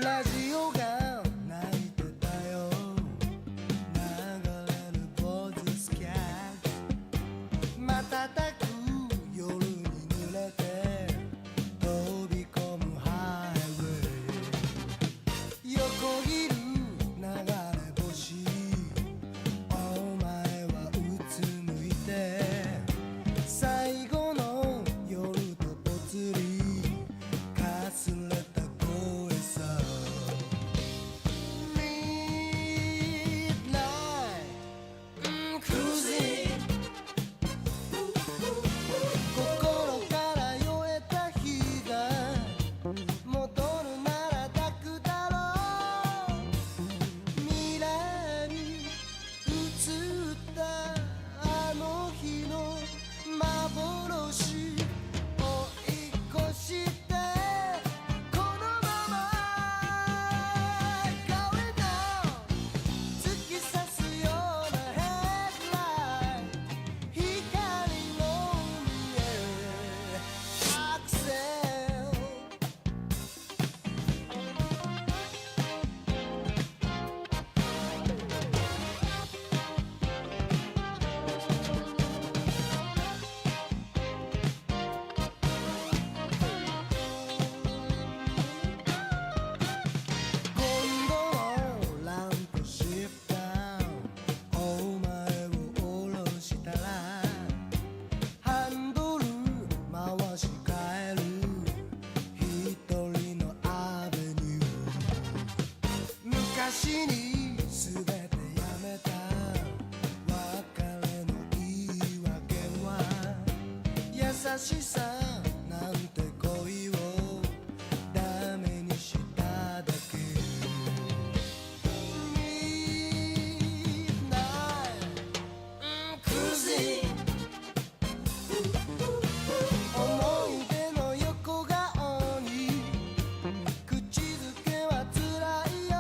ラジオが泣いてたよ。流れるボーイズスキャット瞬く夜に濡れて飛び込むハイウェイ。横切る流れ星、お前はうつむいて最後の夜とぽつりかすれた声さ。Midnight Cruising 心から酔えた日が戻るなら抱くだろう。未来に映ったあの日の幻追い越してこのまま Going down 突き刺すようなヘッドライト光の海へアクセル。今度のランプシフターお前を下ろしたらハンドル回し替える一人のアベニュー。昔に全てやめた別れの言い訳は優しさなんて恋をダメにしただけ。Midnight Cruising 思い出の横顔に口づけはつらいよ。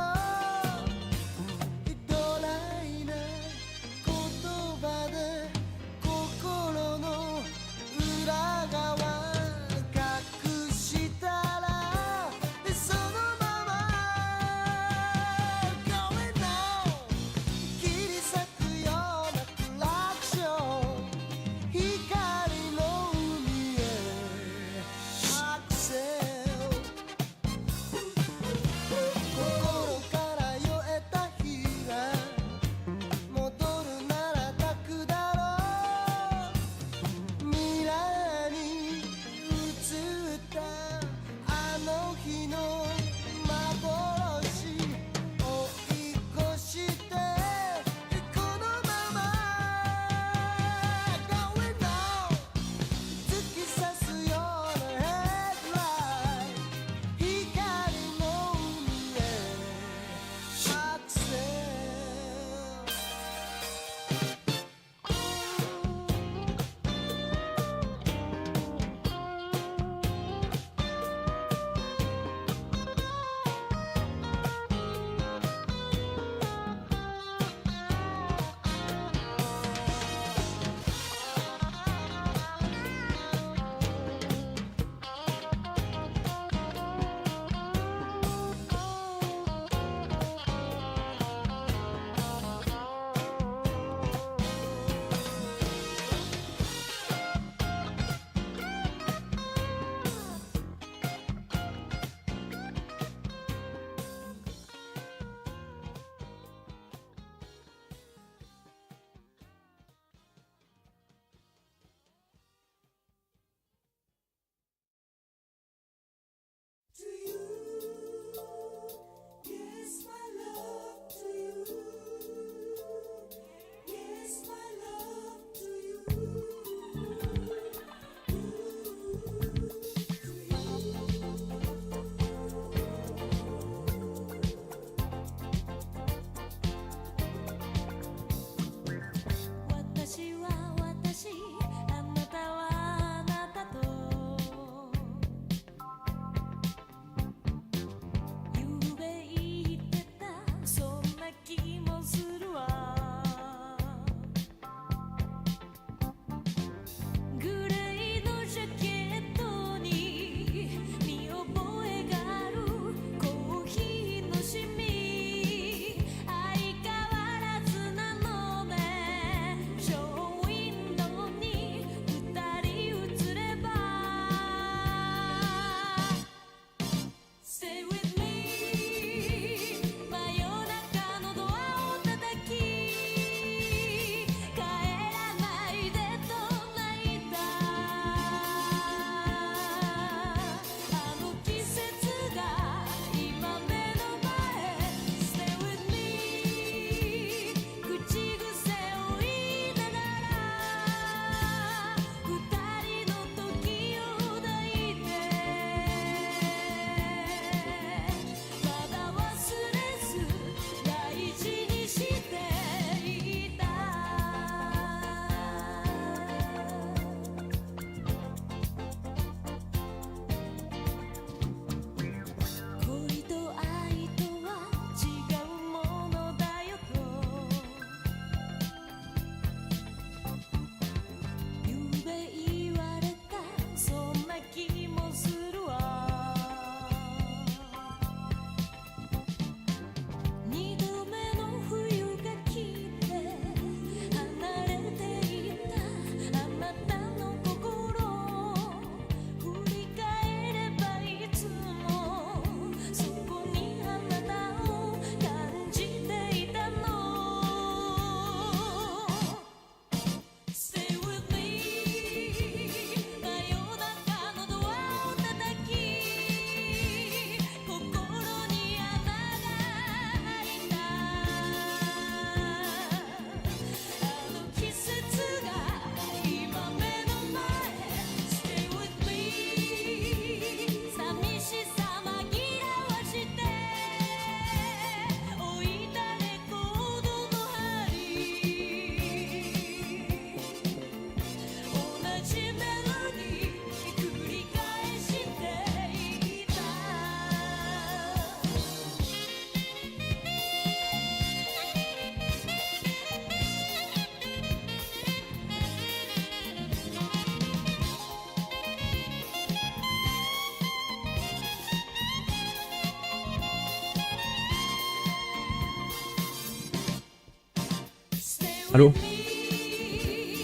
Hallo?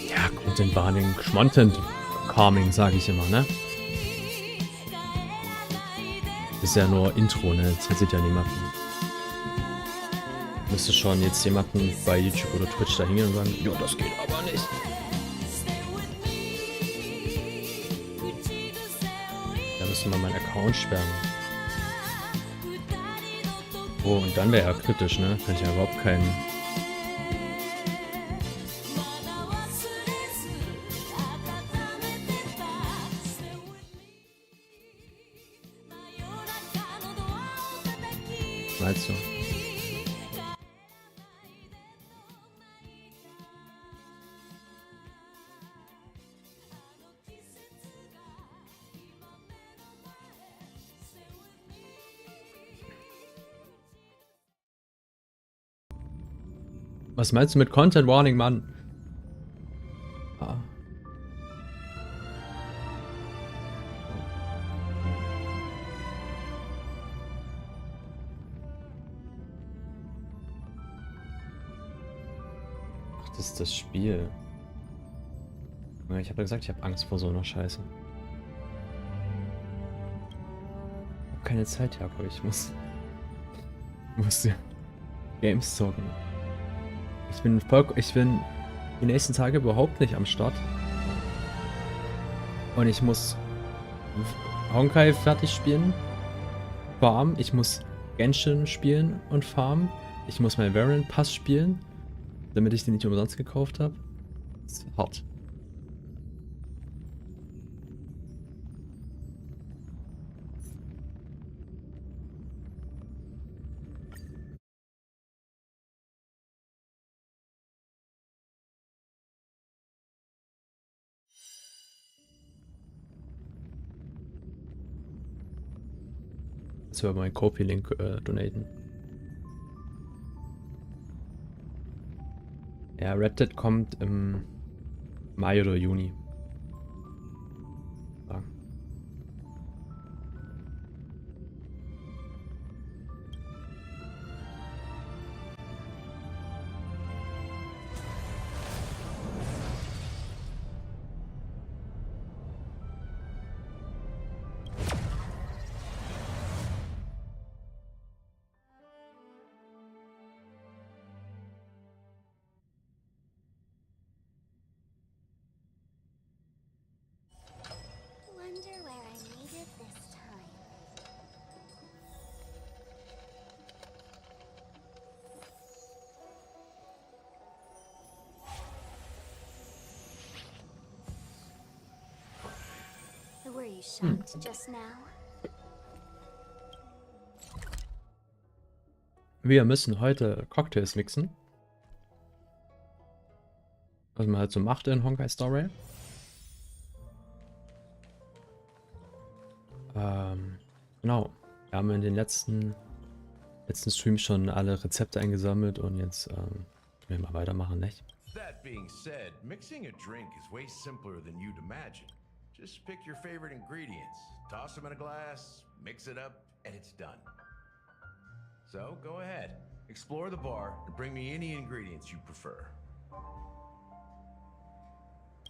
Ja, Content Warning, Schmontent Calming, sage ich immer, ne? Das ist ja nur Intro, ne? Das sieht ja niemanden. Müsste schon jetzt jemanden bei YouTube oder Twitch da hingehen und sagen, jo, das geht aber nicht. Da müssen wir meinen Account sperren. Oh, und dann wäre ja kritisch, ne? Kann ich ja überhaupt keinen... Meinst du? Was meinst du mit Content Warning, Mann? Ah. Ach, das ist das Spiel. Ich habe ja gesagt, ich habe Angst vor so einer Scheiße. Ich habe keine Zeit, Jakob. Ich muss ja Games zocken. Ich bin die nächsten Tage überhaupt nicht am Start. Und ich muss Honkai fertig spielen, farmen. Ich muss Genshin spielen und farmen. Ich muss meinen Variant Pass spielen, damit ich den nicht umsonst gekauft habe. Das ist hart. Jetzt über meinen Kopi-Link donaten. Ja, Red Dead kommt im Mai oder Juni. Ja. Wonder where I made it this time. Were you shocked just now? Wir müssen heute Cocktails mixen. Was man halt so macht in Honkai Star Rail. Genau. Wir haben in den letzten Streams schon alle Rezepte eingesammelt und jetzt können wir mal weitermachen, nicht? That being said, mixing a drink is way simpler than you'd imagine. Just pick your favorite ingredients, toss them in a glass, mix it up, and it's done. So go ahead, explore the bar and bring me any ingredients you prefer.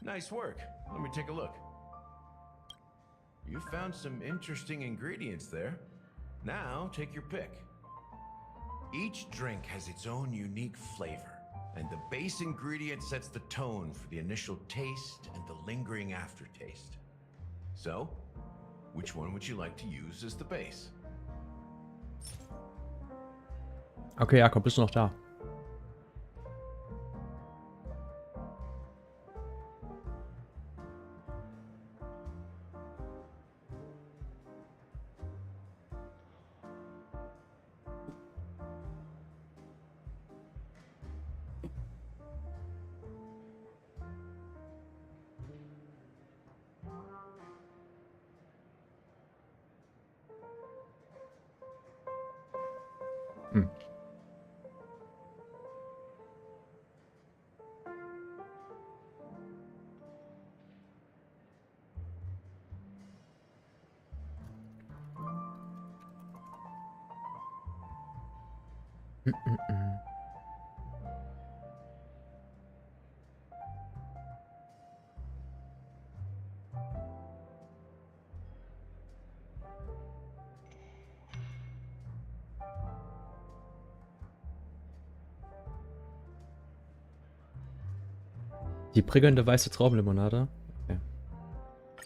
Nice work. Let me take a look. You found some interesting ingredients there. Now take your pick. Each drink has its own unique flavor, and the base ingredient sets the tone for the initial taste and the lingering aftertaste. So, which one would you like to use as the base? Okay, Jakob, bist du noch da? Hm. Die prickelnde weiße Traubenlimonade. Okay.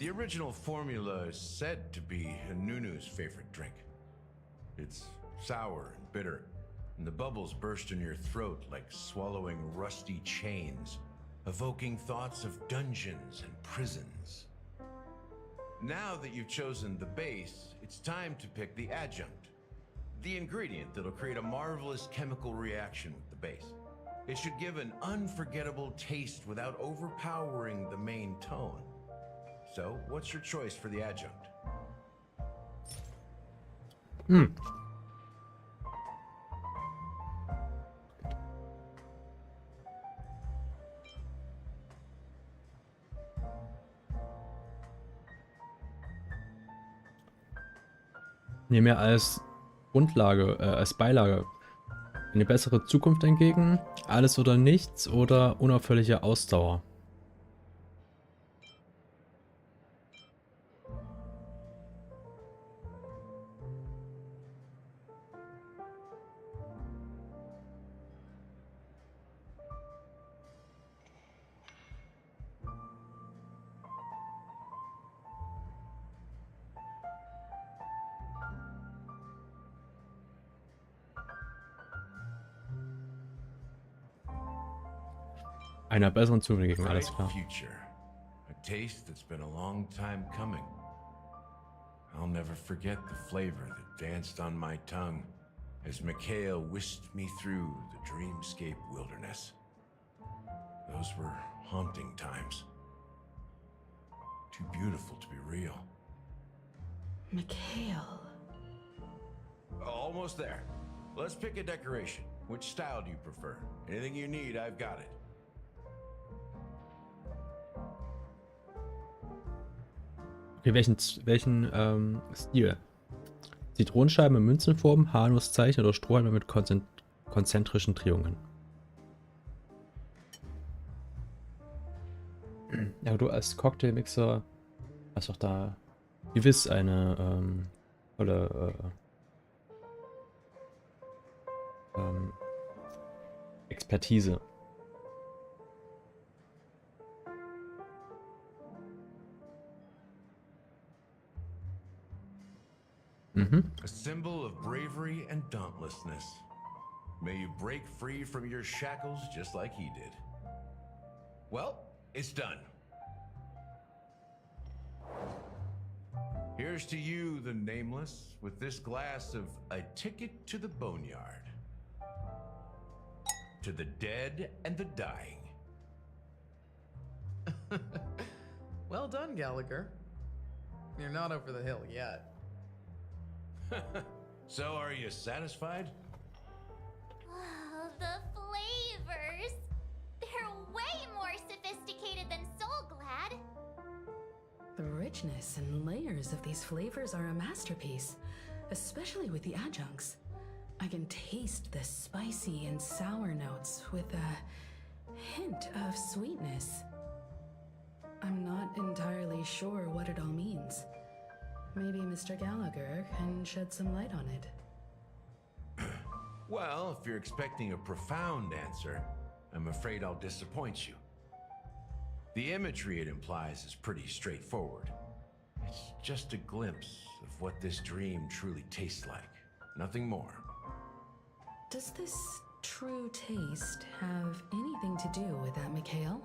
The original formula is said to be Nunu's favorite drink. It's sour and bitter, and the bubbles burst in your throat like swallowing rusty chains, evoking thoughts of dungeons and prisons. Now that you've chosen the base, it's time to pick the adjunct, the ingredient that'll create a marvelous chemical reaction with the base. It should give an unforgettable taste without overpowering the main tone. So, what's your choice for the adjunct? Nehmen wir als Grundlage, als Beilage eine bessere Zukunft entgegen, alles oder nichts oder unaufhörliche Ausdauer. Einer besseren Zukunft entgegen, alles Bright klar. future. A taste that's been a long time coming. I'll never forget the flavor that danced on my tongue as Mikhail whisked me through the dreamscape wilderness. Those were haunting times. Too beautiful to be real. Mikhail. Almost there. Let's pick a decoration. Which style do you prefer? Anything you need, I've got it. Okay, welchen Stil? Zitronenscheiben in Münzenform, Haarnusszeichen oder Strohhalme mit konzentrischen Drehungen. Ja, du als Cocktailmixer hast doch da gewiss eine tolle Expertise. A symbol of bravery and dauntlessness. May you break free from your shackles just like he did. Well, it's done. Here's to you, the nameless, with this glass of a ticket to the boneyard. To the dead and the dying. Well done, Gallagher. You're not over the hill yet. So, are you satisfied? Oh, the flavors! They're way more sophisticated than Soul Glad. The richness and layers of these flavors are a masterpiece, especially with the adjuncts. I can taste the spicy and sour notes with a hint of sweetness. I'm not entirely sure what it all means. Maybe Mr. Gallagher can shed some light on it. Well, if you're expecting a profound answer, I'm afraid I'll disappoint you. The imagery it implies is pretty straightforward. It's just a glimpse of what this dream truly tastes like. Nothing more. Does this true taste have anything to do with that, Mikhail?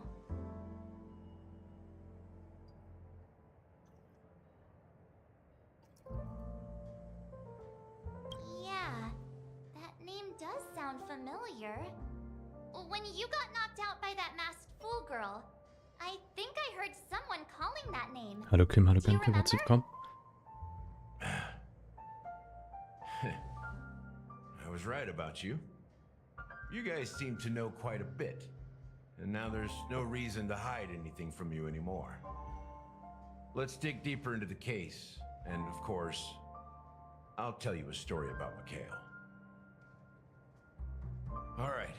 Yeah, that name does sound familiar. When you got knocked out by that masked fool girl, I think I heard someone calling that name. Hallo Kim, hallo Do you Kim, herzlich remember? willkommen. I was right about you. You guys seem to know quite a bit. And now there's no reason to hide anything from you anymore. Let's dig deeper into the case. And of course, I'll tell you a story about Mikhail. All right,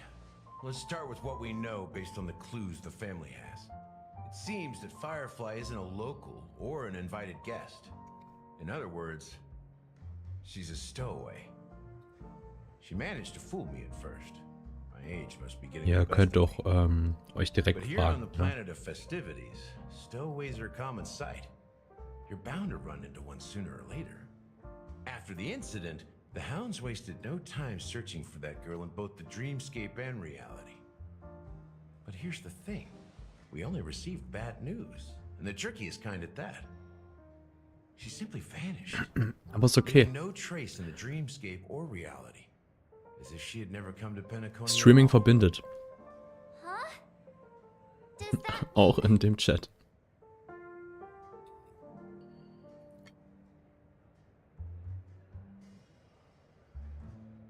let's start with what we know based on the clues the family has. It seems that Firefly isn't a local or an invited guest. In other words, she's a stowaway. She managed to fool me at first by age must be getting Ihr the best könnt of doch me. euch direkt But here on the fragen. Ne? planet of festivities, stowaways are common sight. You're bound to run into one sooner or later. After the incident, the hounds wasted no time searching for that girl in both the dreamscape and reality. But here's the thing. We only received bad news, and the trickiest kind at that. She simply vanished. Aber ist okay. Leaving no trace in the dreamscape or reality. As if she had never come to Penacony. Streaming verbindet. Huh? Does that Auch in dem Chat.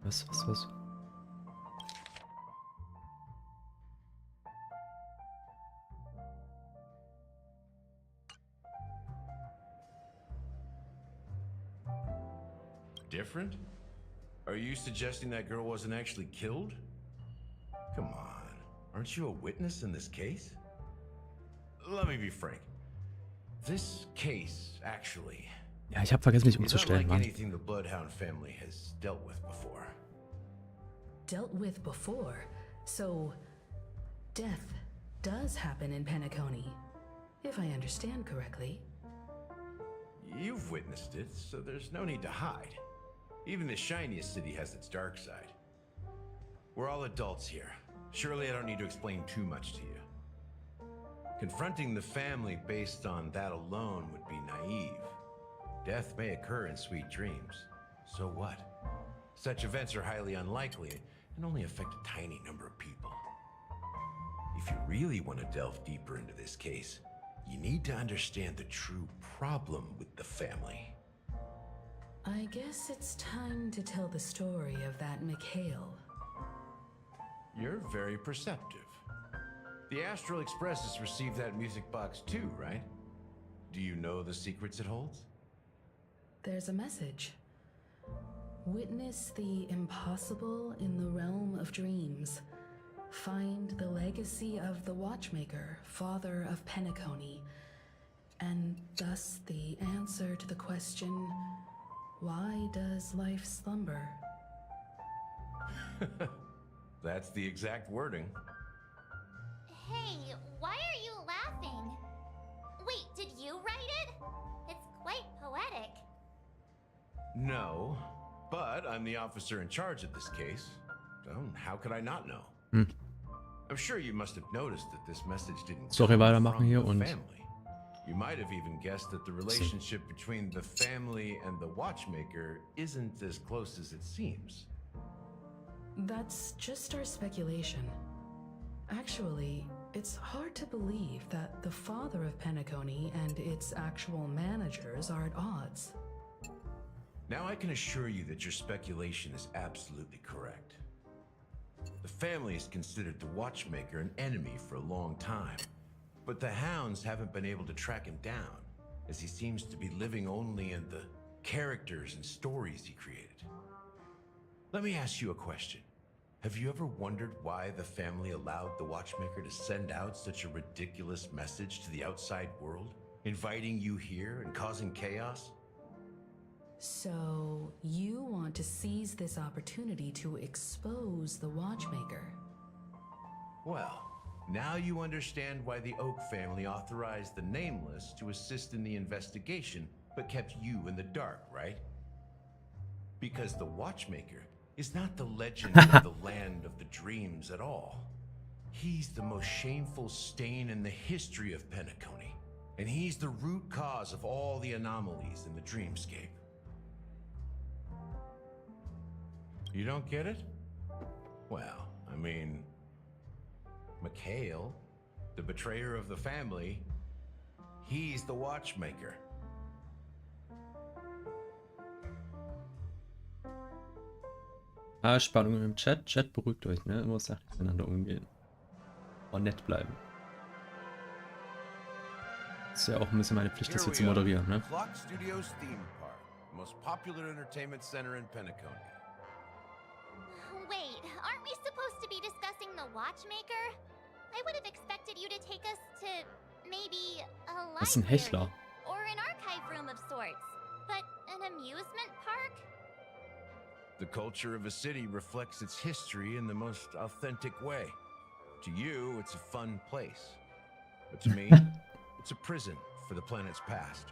Was? Different? Are you suggesting that girl wasn't actually killed? Come on. Aren't you a witness in this case? Let me be frank. This case, actually, Ja, ich habe vergessen, mich is umzustellen, unlike Mann. anything the Bloodhound family has dealt with before. Dealt with before. So, death does happen in Penacony, if I understand correctly. You've witnessed it, so there's no need to hide. Even the shiniest city has its dark side. We're all adults here. Surely I don't need to explain too much to you. Confronting the family based on that alone would be naive. Death may occur in sweet dreams. So what? Such events are highly unlikely and only affect a tiny number of people. If you really want to delve deeper into this case, you need to understand the true problem with the family. I guess it's time to tell the story of that Mikhail. You're very perceptive. The Astral Express has received that music box too, right? Do you know the secrets it holds? There's a message. Witness the impossible in the realm of dreams. Find the legacy of the Watchmaker, father of Penacony, and thus the answer to the question, why does life slumber? That's the exact wording. Hey, why are you laughing? Wait, did you write it? It's quite poetic. No, but I'm the officer in charge of this case. So how could I not know? I'm sure you must have noticed that this message didn't Story come weitermachen from hier the und family. You might have even guessed that the relationship between the family and the watchmaker isn't as close as it seems. That's just our speculation. Actually, it's hard to believe that the father of Penacony and its actual managers are at odds. Now I can assure you that your speculation is absolutely correct. The family has considered the watchmaker an enemy for a long time, but the hounds haven't been able to track him down, as he seems to be living only in the characters and stories he created. Let me ask you a question. Have you ever wondered why the family allowed the watchmaker to send out such a ridiculous message to the outside world, inviting you here and causing chaos? So, you want to seize this opportunity to expose the Watchmaker? Well, now you understand why the Oak family authorized the Nameless to assist in the investigation, but kept you in the dark, right? Because the Watchmaker is not the legend of the land of the dreams at all. He's the most shameful stain in the history of Penacony, and he's the root cause of all the anomalies in the dreamscape. You don't get it? Well, I mean, Mikhail, the betrayer of the family, he's the watchmaker. Spannung im Chat. Chat, beruhigt euch, ne? Immer sachlich miteinander umgehen. Und nett bleiben. Ist ja auch ein bisschen meine Pflicht, das hier zu moderieren, ne? Clock Studios theme park, the most popular entertainment center in Penacony. Wait, aren't we supposed to be discussing the Watchmaker? I would have expected you to take us to maybe a Das ist ein Hechler. or an archive room of sorts. But an amusement park? The culture of a city reflects its history in the most authentic way. To you, it's a fun place. But to me, it's a prison for the planet's past.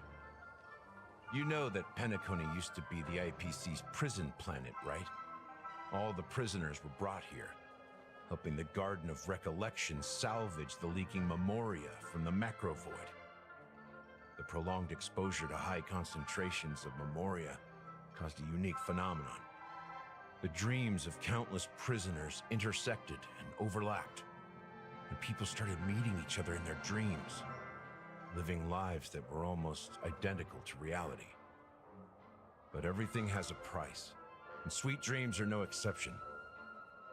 You know that Penacony used to be the IPC's prison planet, right? All the prisoners were brought here, helping the Garden of Recollection salvage the leaking memoria from the macrovoid. The prolonged exposure to high concentrations of memoria caused a unique phenomenon. The dreams of countless prisoners intersected and overlapped, and people started meeting each other in their dreams, living lives that were almost identical to reality. But everything has a price, and sweet dreams are no exception.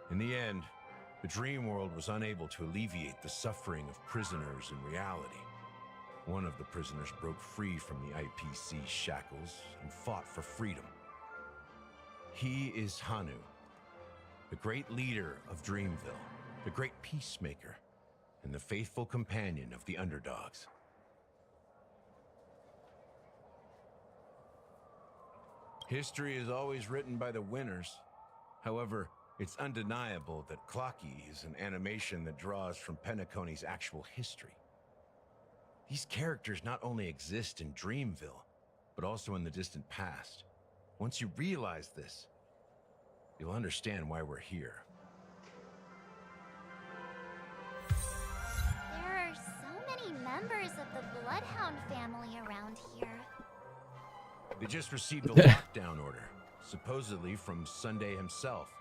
In the end, the dream world was unable to alleviate the suffering of prisoners in reality. One of the prisoners broke free from the IPC shackles and fought for freedom. He is Hanu, the great leader of Dreamville, the great peacemaker, and the faithful companion of the underdogs. History is always written by the winners. However, it's undeniable that Clocky is an animation that draws from Penacony's actual history. These characters not only exist in Dreamville, but also in the distant past. Once you realize this, you'll understand why we're here. There are so many members of the Bloodhound family around here. They just received a lockdown order, supposedly from Sunday himself.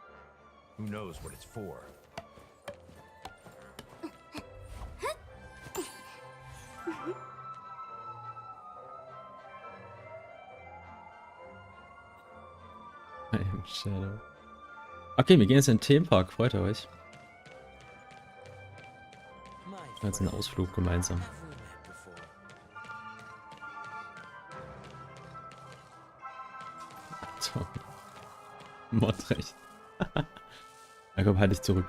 Who knows what it's for? I am Shadow. Okay, wir gehen jetzt in den Themenpark. Freut ihr euch? Jetzt einen Ausflug gemeinsam. So. Mordrecht. Na komm, halt dich zurück.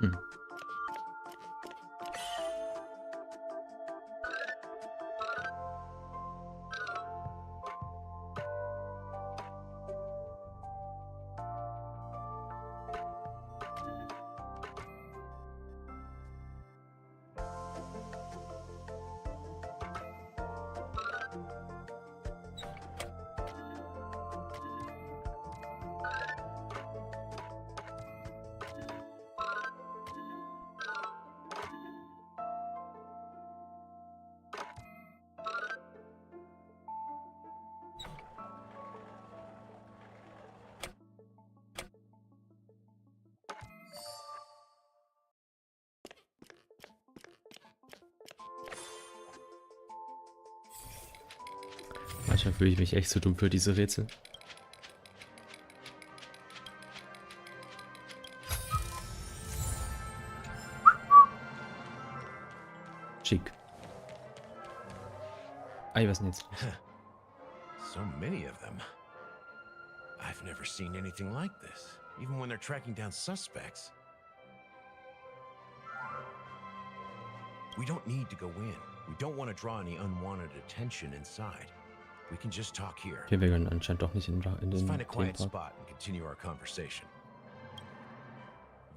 Hm. Manchmal fühle ich mich echt so dumm für diese Rätsel. Schick. Ei, was denn jetzt? So many of them. I've never seen anything like this, even when they're tracking down suspects. We don't need to go in. We don't want to draw any unwanted attention inside. We can just talk here. Okay, wir können anscheinend doch nicht in Let's den find a quiet Themenpark. spot and continue our conversation.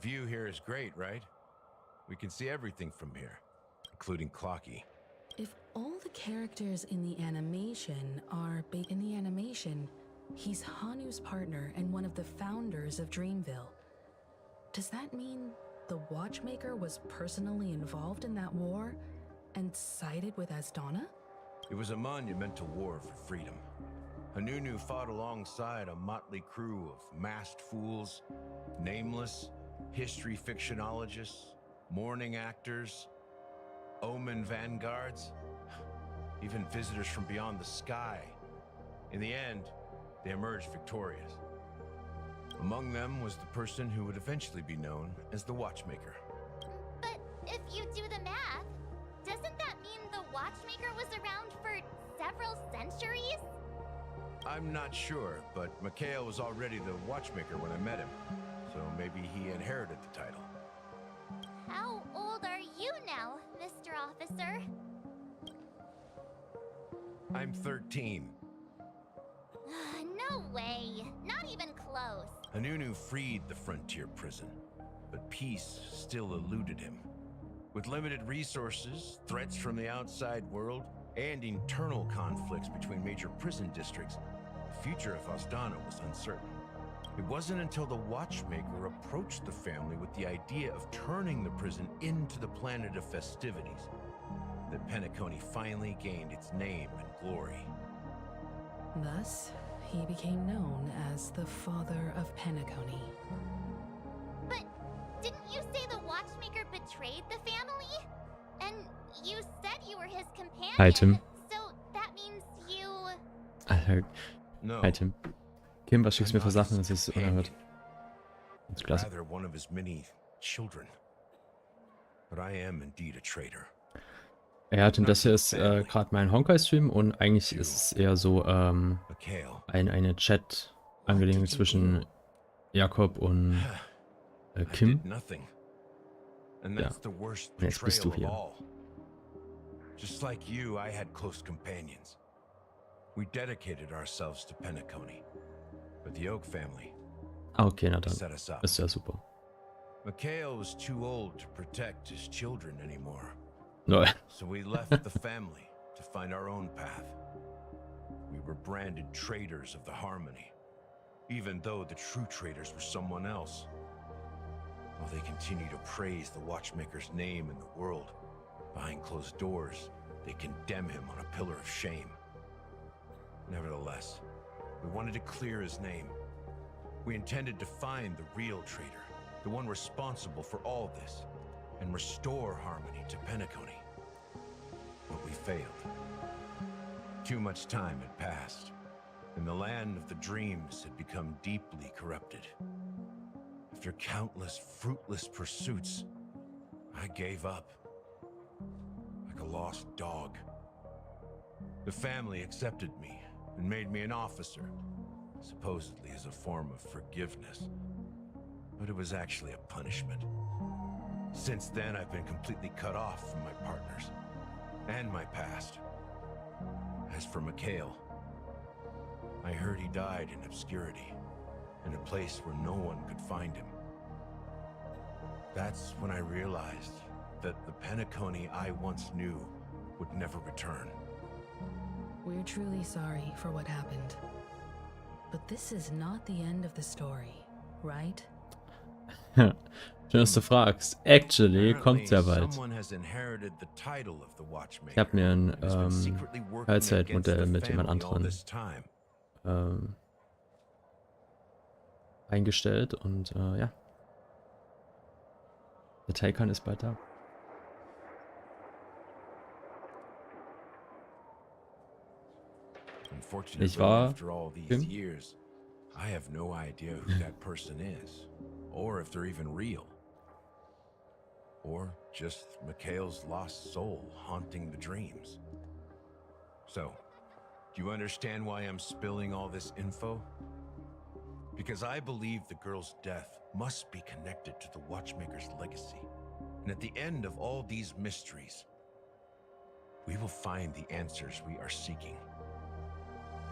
View here is great, right? We can see everything from here, including Clocky. If all the characters in the animation are in the animation, he's Hanu's partner and one of the founders of Dreamville. Does that mean the Watchmaker was personally involved in that war and sided with Asdana? It was a monumental war for freedom. Hanunu fought alongside a motley crew of masked fools, nameless, history fictionologists, mourning actors, omen vanguards, even visitors from beyond the sky. In the end, they emerged victorious. Among them was the person who would eventually be known as the Watchmaker. But if you do the math, doesn't that mean the watchmaker was around for several centuries? I'm not sure, but Mikhail was already the Watchmaker when I met him, so maybe he inherited the title. How old are you now, Mr. Officer? I'm 13. No way. Not even close. Anunu freed the frontier prison, but peace still eluded him. With limited resources, threats from the outside world, and internal conflicts between major prison districts, the future of Ostana was uncertain. It wasn't until the Watchmaker approached the family with the idea of turning the prison into the planet of festivities that Penacony finally gained its name and glory. Thus, he became known as the Father of Penacony. But didn't you say the watchmaker betrayed the family? And you said you were his companion. Hi, Tim. So that means you... Alter, No, hi Tim. Kim, was schickst du mir I'm für not Sachen? his Das ist companion, unerhört. Das ist klasse. rather one of his many children. But I am indeed a traitor. Ja, Tim, das hier ist gerade mein Honkai-Stream und eigentlich ist es eher so Mikhail, eine Chat-Angelegenheit zwischen Jakob und I Kim. did nothing. And Ja. that's the worst Jetzt bist du betrayal of hier. all. Just like you, I had close companions. We dedicated ourselves to Penacony. But the Oak family Ah, okay, na dann. set us up. Ist ja super. Mikhail was too old to protect his children anymore. No, So we left the family to find our own path. We were branded traitors of the Harmony, even though the true traitors were someone else. While they continue to praise the Watchmaker's name in the world, behind closed doors, they condemn him on a pillar of shame. Nevertheless, we wanted to clear his name. We intended to find the real traitor, the one responsible for all this, and restore harmony to Penacony. But we failed. Too much time had passed, and the land of the dreams had become deeply corrupted. After countless fruitless pursuits, I gave up. Like a lost dog. The family accepted me and made me an officer, supposedly as a form of forgiveness. But it was actually a punishment. Since then, I've been completely cut off from my partners and my past. As for Mikhail, I heard he died in obscurity, in a place where no one could find him. That's when I realized that the Penacony I once knew would never return. We're truly sorry for what happened. But this is not the end of the story, right? Schön, dass du fragst. Actually kommt ja bald. Someone has inherited the title of the Watchmaker. Ich habe mir ein and has been secretly working Teilzeitmodell against the mit jemand family all anderen this time. eingestellt und ja. Der Taycan ist bald da. Unfortunately, Nicht wahr, after all these Kim? years, I have no idea who that person is, or if they're even real. Or just Mikhail's lost soul haunting the dreams. So, do you understand why I'm spilling all this info? Because I believe the girl's death must be connected to the Watchmaker's legacy. And at the end of all these mysteries, we will find the answers we are seeking.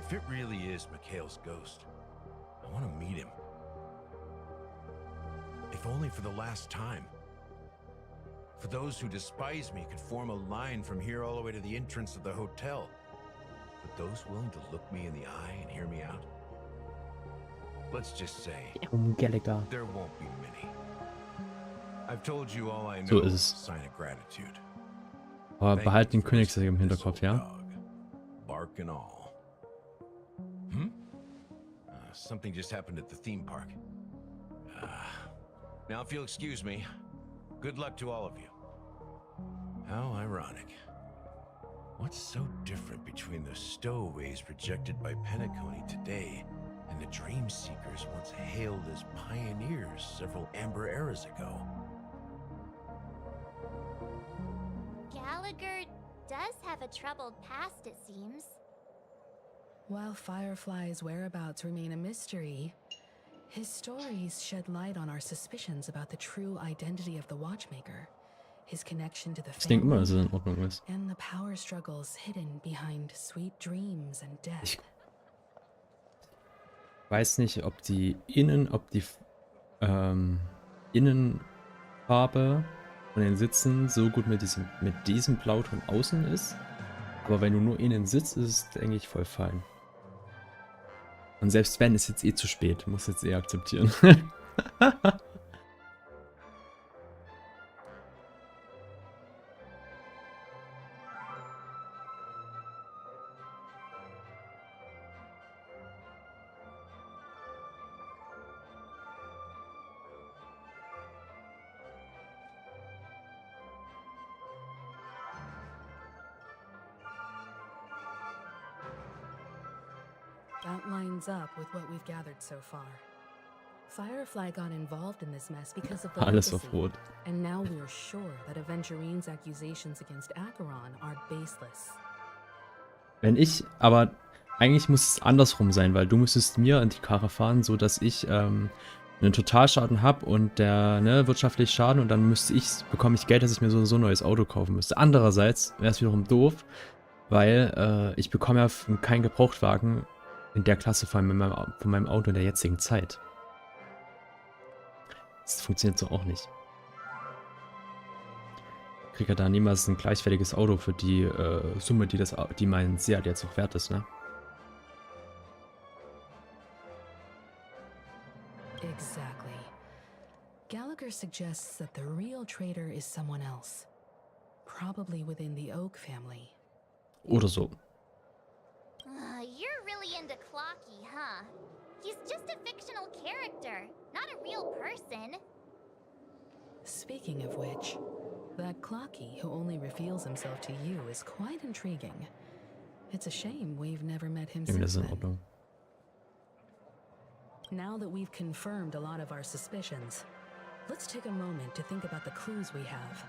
If it really is Mikhail's ghost, I want to meet him. If only for the last time. For those who despise me could form a line from here all the way to the entrance of the hotel. But those willing to look me in the eye and hear me out? Let's just say, Gallagher. there won't be many. I've told you all I So know ist is es. a sign of gratitude. Aber Thank behalt you den for Königssee im this Hinterkopf, old ja? dog. Bark and all. Something just happened at the theme park. Now, if you'll excuse me, good luck to all of you. How ironic. What's so different between the stowaways rejected by Penacony today and the Dream Seekers once hailed as pioneers several Amber eras ago. Gallagher does have a troubled past, it seems. While Firefly's whereabouts remain a mystery, his stories shed light on our suspicions about the true identity of the Watchmaker, his connection to the Ich denke immer, dass family, es in Ordnung ist. and the power struggles hidden behind sweet dreams and death. Ich weiß nicht, ob die Innenfarbe von den Sitzen so gut mit diesem Blauton außen ist. Aber wenn du nur innen sitzt, ist es, denke ich, voll fein. Und selbst wenn, ist jetzt eh zu spät. Muss jetzt eh akzeptieren. That lines up with what we've gathered so far. Firefly got involved in this mess because of the Alles auf legacy, Rot. and now we're sure that Aventurine's accusations against Acheron are baseless. Aber eigentlich muss es andersrum sein, weil du müsstest mir in die Karre fahren, so dass ich einen Totalschaden habe und der wirtschaftlich Schaden und dann bekomme ich Geld, dass ich mir so ein neues Auto kaufen müsste. Andererseits wäre es wiederum doof, weil ich bekomme ja keinen Gebrauchtwagen in der Klasse von meinem Auto in der jetzigen Zeit. Das funktioniert so auch nicht. Ich kriege ja da niemals ein gleichwertiges Auto für die Summe, die mein Seat jetzt auch wert ist, ne? Exactly. Gallagher suggests that the real traitor is someone else. Probably within the Oak family. Oder so. You're really into Clocky, huh? He's just a fictional character, not a real person. Speaking of which, that Clocky who only reveals himself to you is quite intriguing. It's a shame we've never met him Ja, das since ist in then. Ordnung. Now that we've confirmed a lot of our suspicions, let's take a moment to think about the clues we have.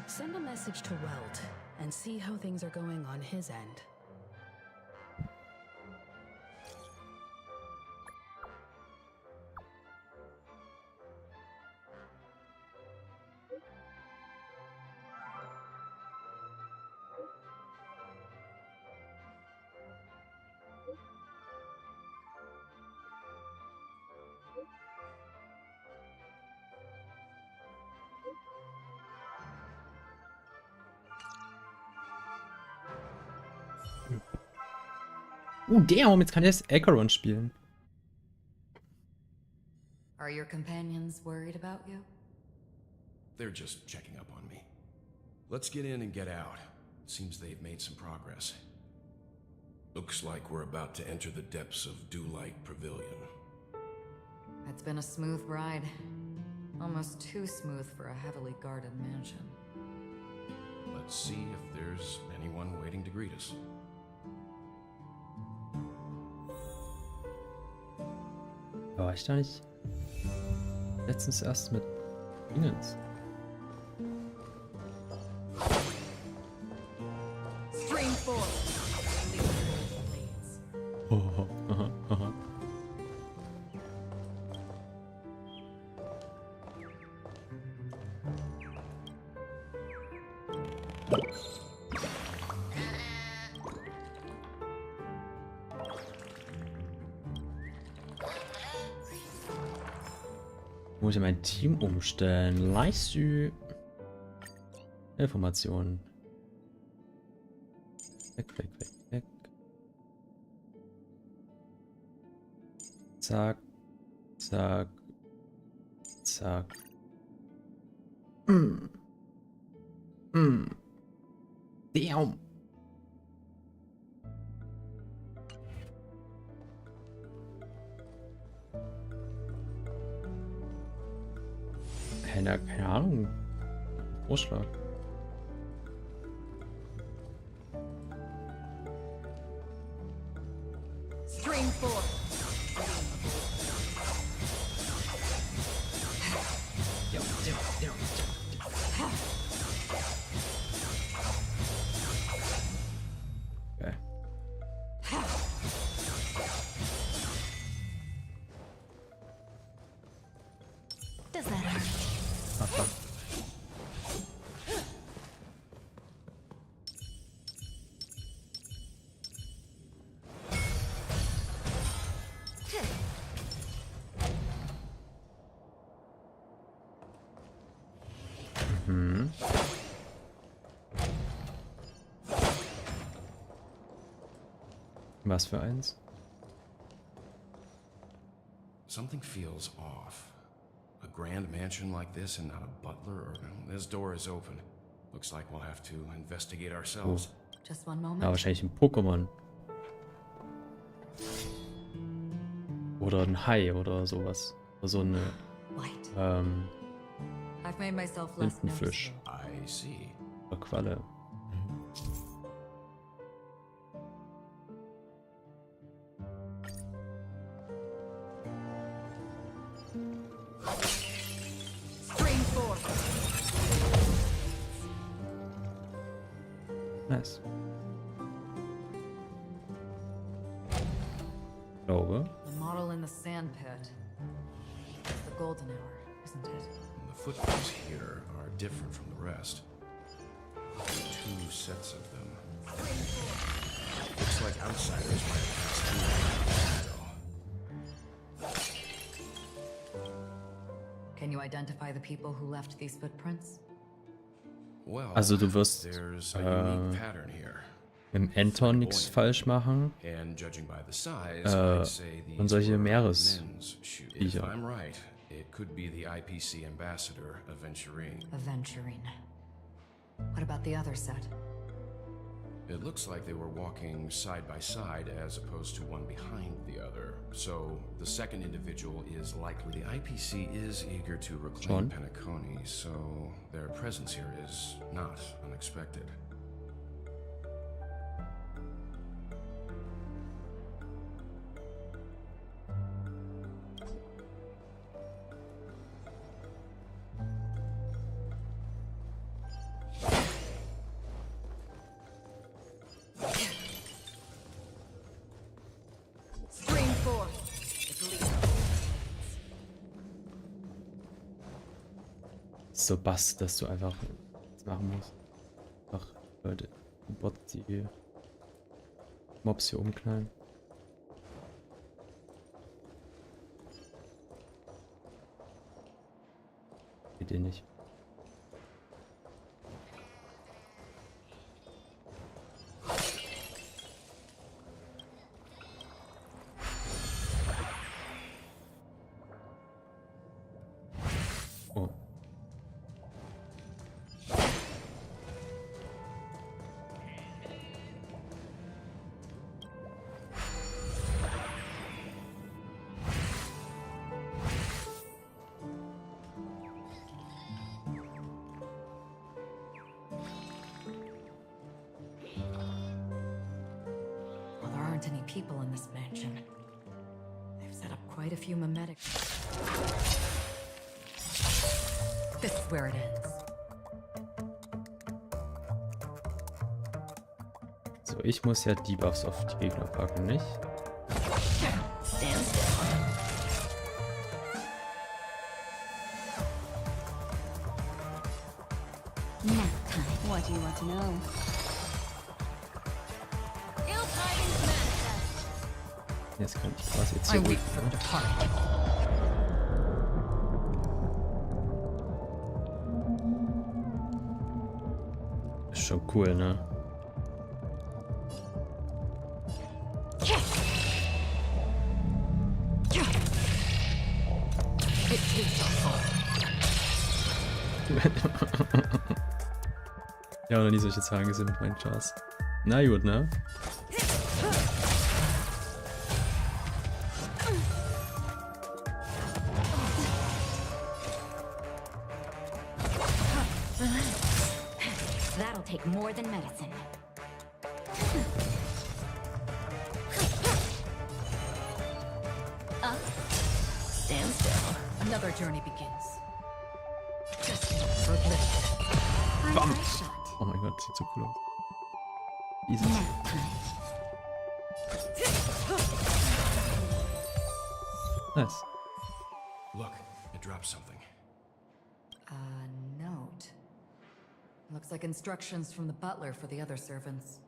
Send a message to Welt and see how things are going on his end. Damn, jetzt kann er das Acheron spielen. Are your companions worried about you? They're just checking up on me. Let's get in and get out. Seems they've made some progress. Looks like we're about to enter the depths of Dewlight Pavilion. It's been a smooth ride. Almost too smooth for a heavily guarded mansion. Let's see if there's anyone waiting to greet us. War ich da nicht letztens erst mit Dingens? Stream 4. Oh, aha, aha. Muss ich mein Team umstellen? Leistung. Informationen. Weg, weg, weg, weg. Zack. Zack. Zack. Damn. Keine Ahnung. Vorschlag. Stream 4. Mhm. Was für eins? Something feels off. A grand mansion like this and not a butler or... This door is open. Looks like we'll have to investigate ourselves. Just one moment. Ja, wahrscheinlich ein Pokémon. Oder ein Hai oder sowas. Oder so eine, Light. I've made myself less Tintenfisch. noticeable. I see. Oder Qualle. Stream 4. Nice. Ich glaube. The model in the sand pit. It's the golden hour, isn't it? And the footprints here are different from the rest. Two sets of them. Looks like outsiders might have passed through. Can you identify the people who left these footprints? Well, Also du wirst there's a unique pattern here. im Enter nichts falsch machen. And judging by the size, I'd say Und these solche were Meeresviecher. men's shoes. If I'm right, it could be the IPC ambassador, Aventurine. Aventurine. What about the other set? It looks like they were walking side by side as opposed to one behind the other. So the second individual is likely the IPC is eager to reclaim Penacony, so their presence here is not unexpected. Stream 4. It's legal. So Bass, dass du einfach das machen musst. Einfach Leute, Bot die Mobs hier umknallen. Geht eh nicht. Oh. Well, there aren't any people in this mansion. They've set up quite a few mimetic. This is where it ends. So, ich muss ja Debuffs auf die Gegner packen, nicht? Stand still. Nap time. What do you want to know? Ill tidings manifest. Jetzt kann ich quasi jetzt I hier weep unten, for the ne? departed. Ist schon cool, ne? It takes your soul. Ja, noch nie solche Zahlen gesehen mit meinen Chars. Na gut, ne? That'll take more than medicine. Stand still. Another journey begins. Just for bliss. Bam. Eye shut. Oh mein Gott, sieht so cool aus. Easy. Nap time. Nice. Look, it dropped something. A note. Looks like instructions from the butler for the other servants.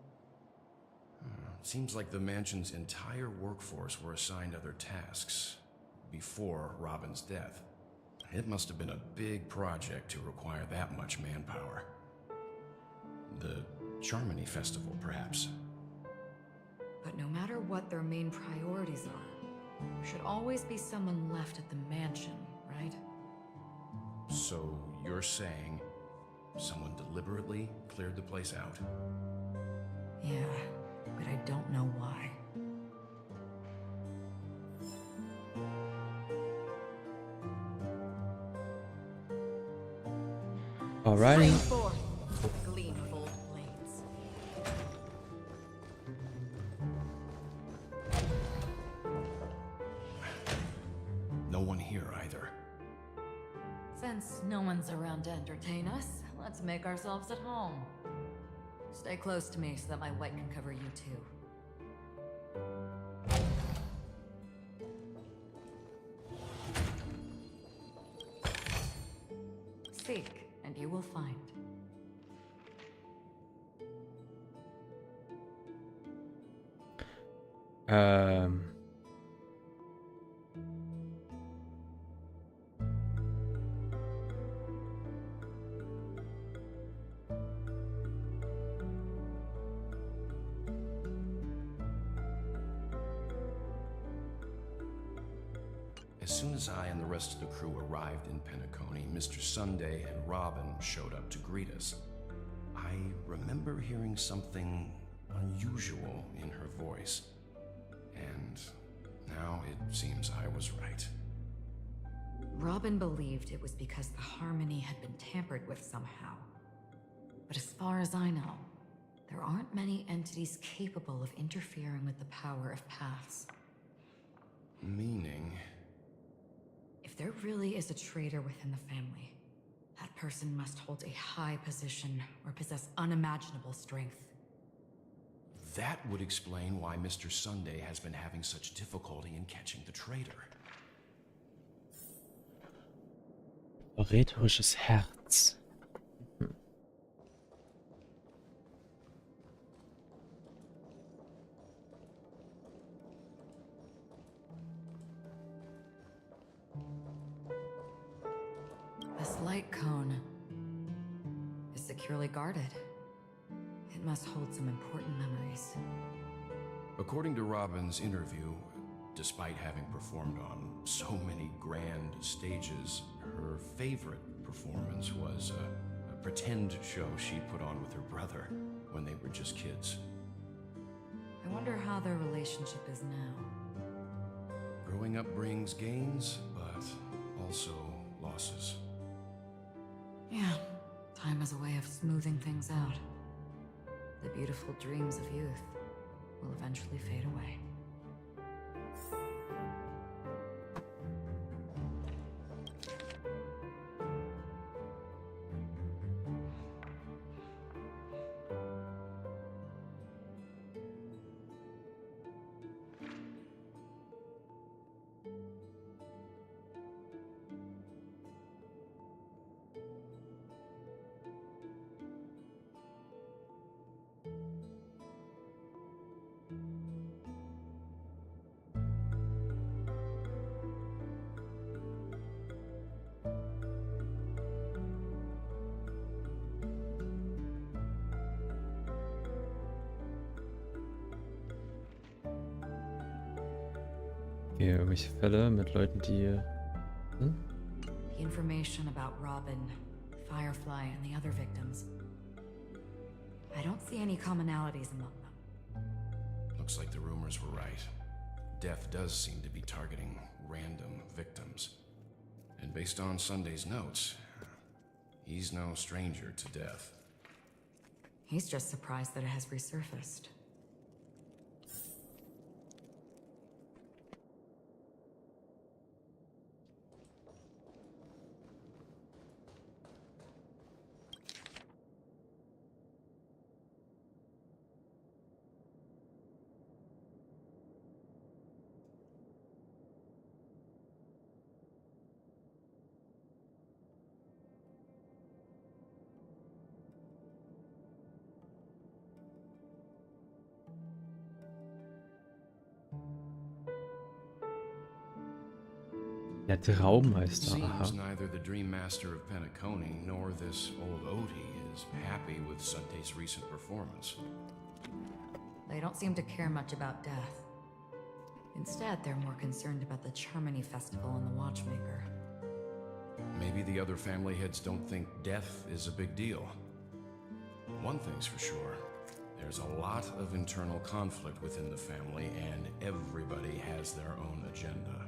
Seems like the mansion's entire workforce were assigned other tasks before Robin's death. It must have been a big project to require that much manpower. The Charmony Festival, perhaps. But no matter what their main priorities are, there should always be someone left at the mansion, right? So you're saying someone deliberately cleared the place out? Yeah, but I don't know why. Alrighty. Bring forth gleamful blades. No one here either. Since no one's around to entertain us, let's make ourselves at home. Stay close to me so that my white can cover you too. Seek, and you will find. As soon as I and the rest of the crew arrived in Penacony, Mr. Sunday and Robin showed up to greet us. I remember hearing something unusual in her voice. And now it seems I was right. Robin believed it was because the harmony had been tampered with somehow. But as far as I know, there aren't many entities capable of interfering with the power of paths. Meaning? If there really is a traitor within the family, that person must hold a high position or possess unimaginable strength. That would explain why Mr. Sunday has been having such difficulty in catching the traitor. Verräterisches Herz. This light cone is securely guarded. It must hold some important memories. According to Robin's interview, despite having performed on so many grand stages, her favorite performance was a pretend show she put on with her brother when they were just kids. I wonder how their relationship is now. Growing up brings gains, but also losses. Yeah, time is a way of smoothing things out. The beautiful dreams of youth will eventually fade away. Okay, irgendwelche Fälle mit Leuten, die... Hm? The information about Robin, Firefly, and the other victims. I don't see any commonalities among them. Looks like the rumors were right. Death does seem to be targeting random victims. And based on Sunday's notes, he's no stranger to death. He's just surprised that it has resurfaced. Der Traumeister, aha. Seems neither the Dream Master of Penacony nor this old Odie is happy with Sunday's recent performance. They don't seem to care much about death. Instead, they're more concerned about the Charmony Festival and the Watchmaker. Maybe the other family heads don't think death is a big deal. One thing's for sure. There's a lot of internal conflict within the family, and everybody has their own agenda.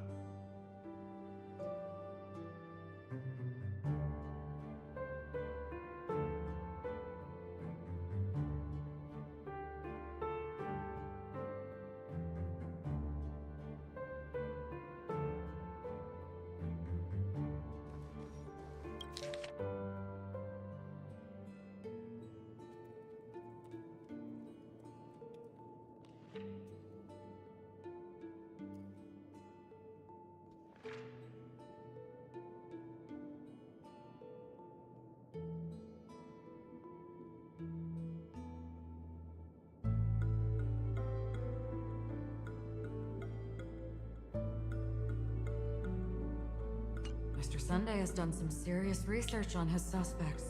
Mr. Sunday has done some serious research on his suspects.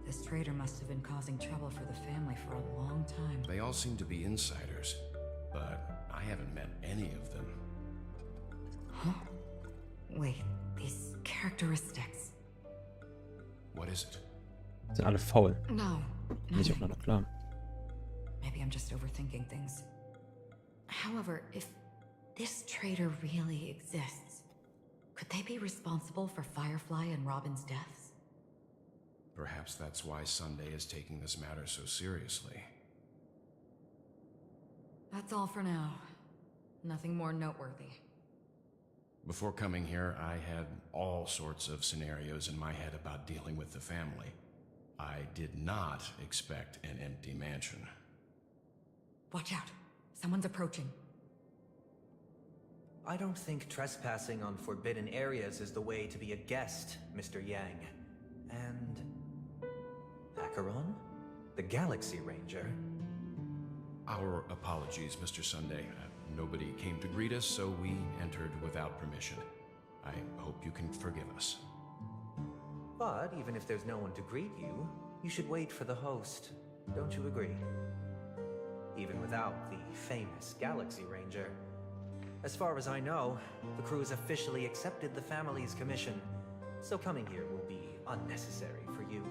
This traitor must have been causing trouble for the family for a long time. They all seem to be insiders, but I haven't met any of them. Huh? Wait, these characteristics. What is it? Sind alle faul. No, Nicht nothing. aufeinander klar. Maybe I'm just overthinking things. However, if this traitor really exists, could they be responsible for Firefly and Robin's deaths? Perhaps that's why Sunday is taking this matter so seriously. That's all for now. Nothing more noteworthy. Before coming here, I had all sorts of scenarios in my head about dealing with the family. I did not expect an empty mansion. Watch out. Someone's approaching. I don't think trespassing on forbidden areas is the way to be a guest, Mr. Yang. And... Acheron? The Galaxy Ranger? Our apologies, Mr. Sunday. Nobody came to greet us, so we entered without permission. I hope you can forgive us. But even if there's no one to greet you, you should wait for the host. Don't you agree? Even without the famous Galaxy Ranger. As far as I know, the crew's officially accepted the family's commission, so coming here will be unnecessary for you.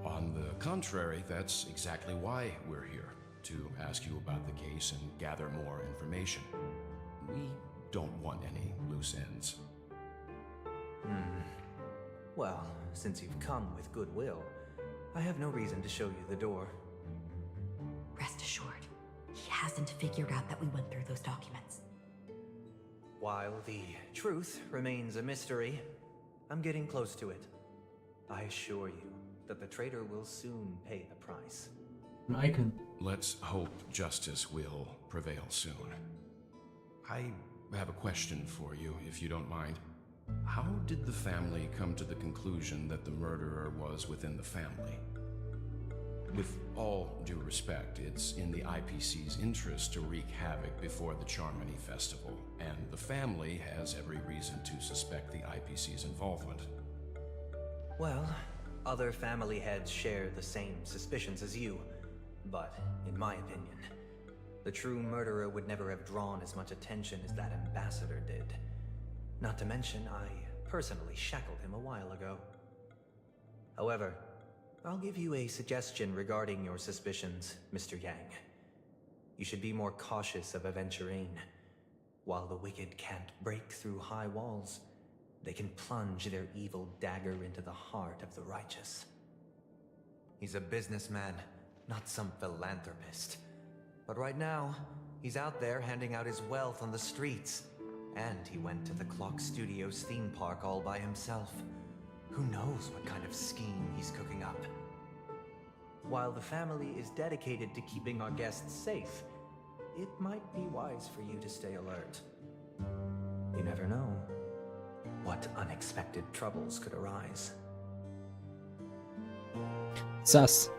On the contrary, that's exactly why we're here. To ask you about the case and gather more information. We don't want any loose ends. Well, since you've come with goodwill, I have no reason to show you the door. Rest assured, he hasn't figured out that we went through those documents. While the truth remains a mystery, I'm getting close to it. I assure you that the traitor will soon pay the price. Ein Icon. Let's hope justice will prevail soon. I have a question for you, if you don't mind. How did the family come to the conclusion that the murderer was within the family? With all due respect, it's in the IPC's interest to wreak havoc before the Charmony Festival, and the family has every reason to suspect the IPC's involvement. Well, other family heads share the same suspicions as you, but in my opinion, the true murderer would never have drawn as much attention as that ambassador did. Not to mention, I personally shackled him a while ago. However, I'll give you a suggestion regarding your suspicions, Mr. Yang. You should be more cautious of Aventurine. While the wicked can't break through high walls, they can plunge their evil dagger into the heart of the righteous. He's a businessman, not some philanthropist. But right now, he's out there handing out his wealth on the streets. And he went to the Clock Studios theme park all by himself. Who knows what kind of scheme he's cooking up? While the family is dedicated to keeping our guests safe, it might be wise for you to stay alert. You never know what unexpected troubles could arise. Sass.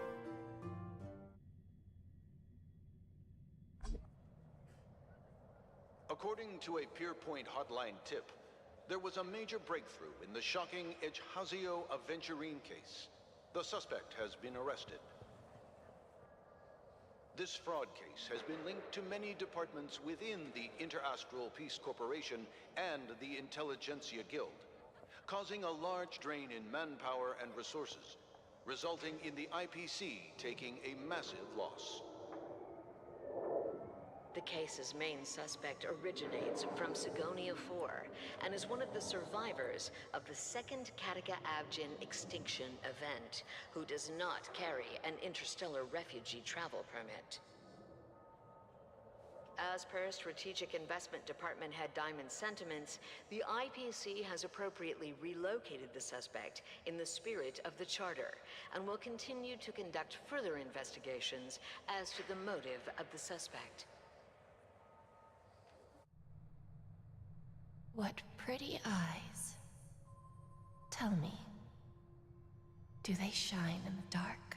According to a Pierpoint hotline tip. There was a major breakthrough in the shocking Ejhazio Aventurine case. The suspect has been arrested. This fraud case has been linked to many departments within the Interastral Peace Corporation and the Intelligentsia Guild, causing a large drain in manpower and resources, resulting in the IPC taking a massive loss. The case's main suspect originates from Sigonia 4 and is one of the survivors of the second Kataka Abjin extinction event, who does not carry an interstellar refugee travel permit. As per Strategic Investment Department Head Diamond's sentiments, the IPC has appropriately relocated the suspect in the spirit of the Charter and will continue to conduct further investigations as to the motive of the suspect. What pretty eyes. Tell me, do they shine in the dark?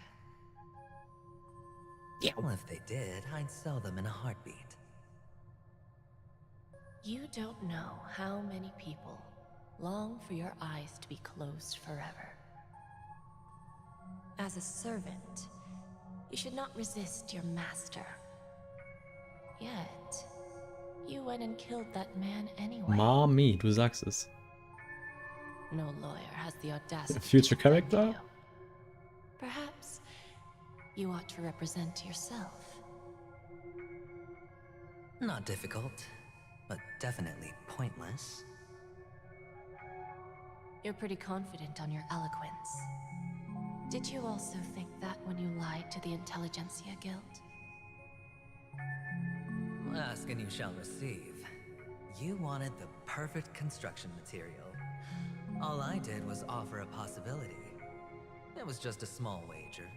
Yeah. Well, if they did, I'd sell them in a heartbeat. You don't know how many people long for your eyes to be closed forever. As a servant, you should not resist your master. Yet, you went and killed that man anyway. Mami, du sagst es. No lawyer has the audacity. Future to character? defend you. Perhaps you ought to represent yourself. Not difficult, but definitely pointless. You're pretty confident on your eloquence. Did you also think that when you lied to the Intelligentsia Guild? Ask and you shall receive. You wanted the perfect construction material. All I did was offer a possibility. It was just a small wager.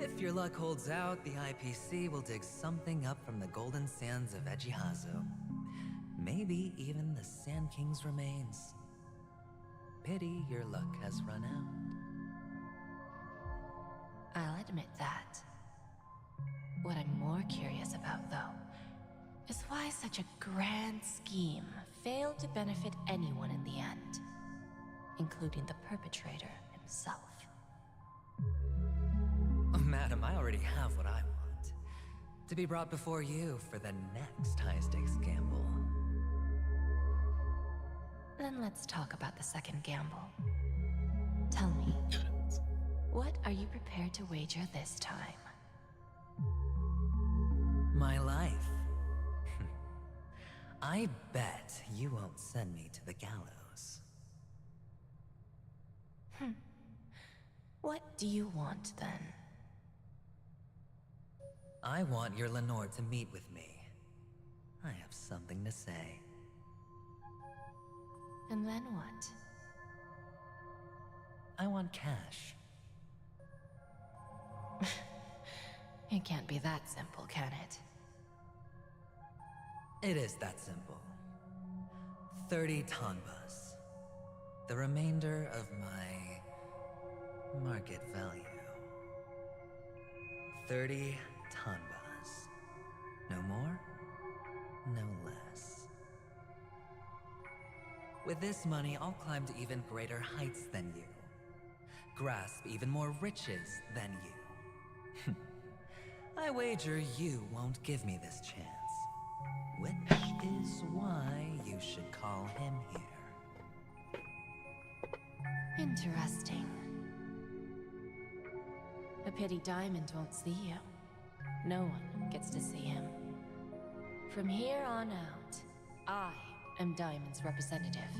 If your luck holds out, the IPC will dig something up from the golden sands of Ejhazio. Maybe even the Sand King's remains. Pity your luck has run out. I'll admit that. What I'm more curious about, though, is why such a grand scheme failed to benefit anyone in the end, including the perpetrator himself. Madam, I already have what I want. To be brought before you for the next high-stakes gamble. Then let's talk about the second gamble. Tell me, what are you prepared to wager this time? My life. I bet you won't send me to the gallows. What do you want, then? I want your Lenore to meet with me. I have something to say. And then what? I want cash. It can't be that simple, can it? It is that simple. 30 tanbas. The remainder of my market value. 30 tanbas. No more, no less. With this money, I'll climb to even greater heights than you. Grasp even more riches than you. I wager you won't give me this chance. Which is why you should call him here. Interesting. A pity Diamond won't see you. No one gets to see him. From here on out, I am Diamond's representative,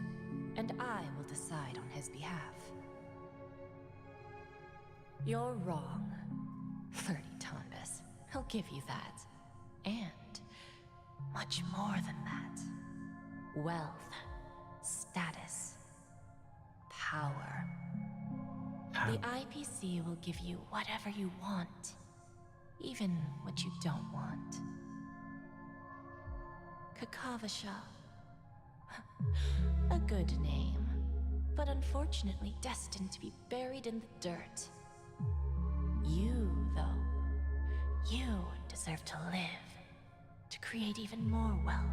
and I will decide on his behalf. You're wrong. 30 tanbas. He'll give you that. And much more than that. Wealth, status, power. The IPC will give you whatever you want, even what you don't want. Kakavasha. A good name, but unfortunately destined to be buried in the dirt. You, though, you deserve to live, to create even more wealth.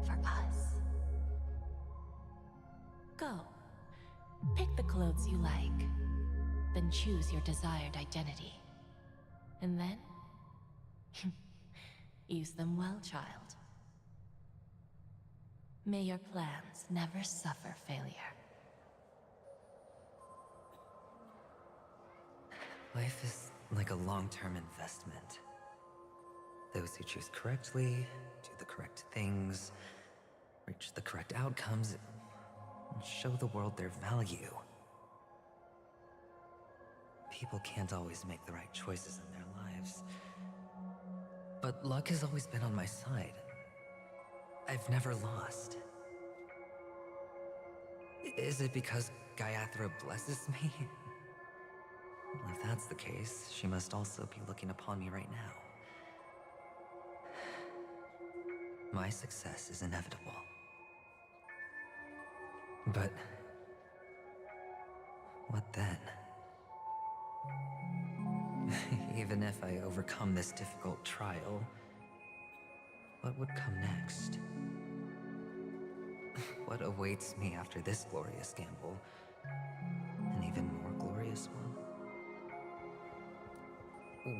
for us. Go. Pick the clothes you like. Then choose your desired identity. And then... use them well, child. May your plans never suffer failure. Life is like a long-term investment. Those who choose correctly, do the correct things, reach the correct outcomes, and show the world their value. People can't always make the right choices in their lives. But luck has always been on my side. I've never lost. Is it because Gayatri blesses me? Well, if that's the case, she must also be looking upon me right now. My success is inevitable. But... what then? Even if I overcome this difficult trial, what would come next? What awaits me after this glorious gamble? An even more glorious one?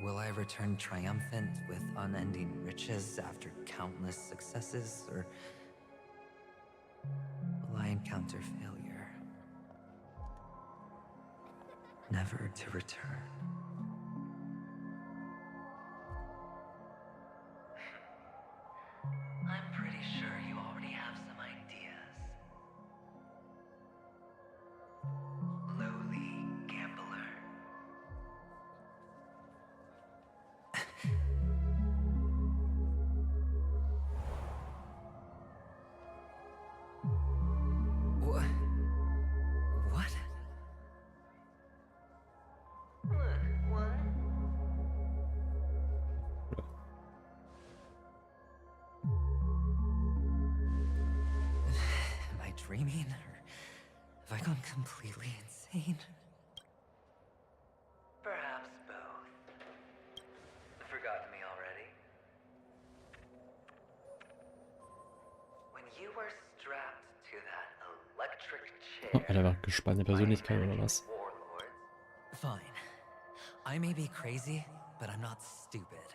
Will I return triumphant with unending riches after countless successes, or will I encounter failure, never to return? I'm pretty sure you already have some ideas. Lowly gambler. What? What? Am I dreaming, or have I gone completely insane? Perhaps both. Forgotten me already? When you were strapped to that electric Oh, chair. Alter, war gespaltene Persönlichkeit oder was? Fine. I may be crazy, but I'm not stupid.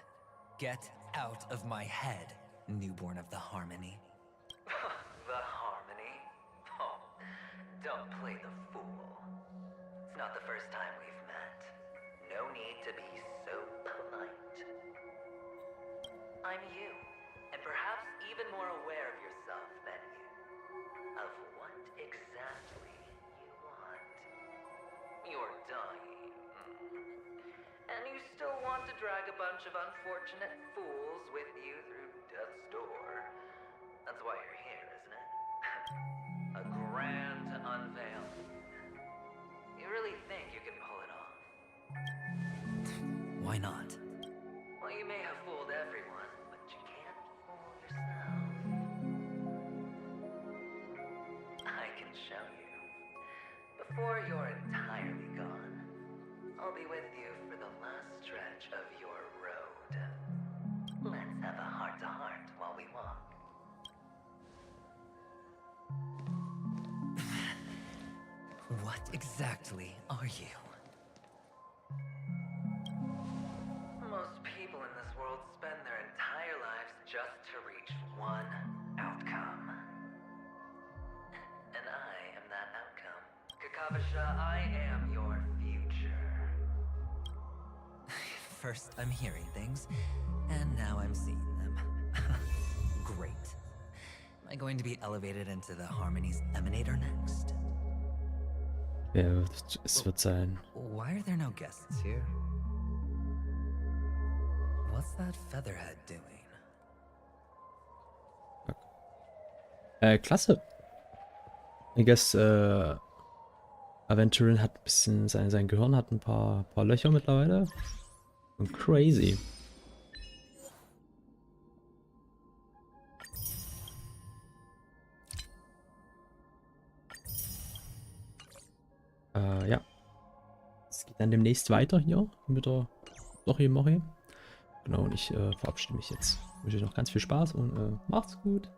Get out of my head, newborn of the Harmony. The Harmony? Oh, don't play the fool. It's not the first time we've met. No need to be so polite. I'm you, and perhaps even more aware of yourself than you. Of what exactly you want. You're dying. And you still want to drag a bunch of unfortunate fools with you through death's door. That's why you're here, isn't it? A grand unveiling. You really think you can pull it off? Why not? Well, you may have fooled everyone, but you can't fool yourself. I can show you. Before you're entirely gone, I'll be with you for the last stretch of your road. Let's have a heart-to-heart while we walk. What exactly are you? Most people in this world spend their entire lives just to reach one outcome. And I am that outcome. Kakavasha, I am your future. First, I'm hearing things, and now I'm seeing them. Great. Am I going to be elevated into the Harmony's Emanator next? Ja, es wird sein. Why are there no guests here? What's that featherhead doing? Klasse. I guess, Aventurin hat ein bisschen, sein Gehirn hat ein paar Löcher mittlerweile. Und crazy. Ja. Es geht dann demnächst weiter hier mit der Dochi Mochi. Genau, und ich verabschiede mich jetzt. Ich wünsche euch noch ganz viel Spaß und macht's gut.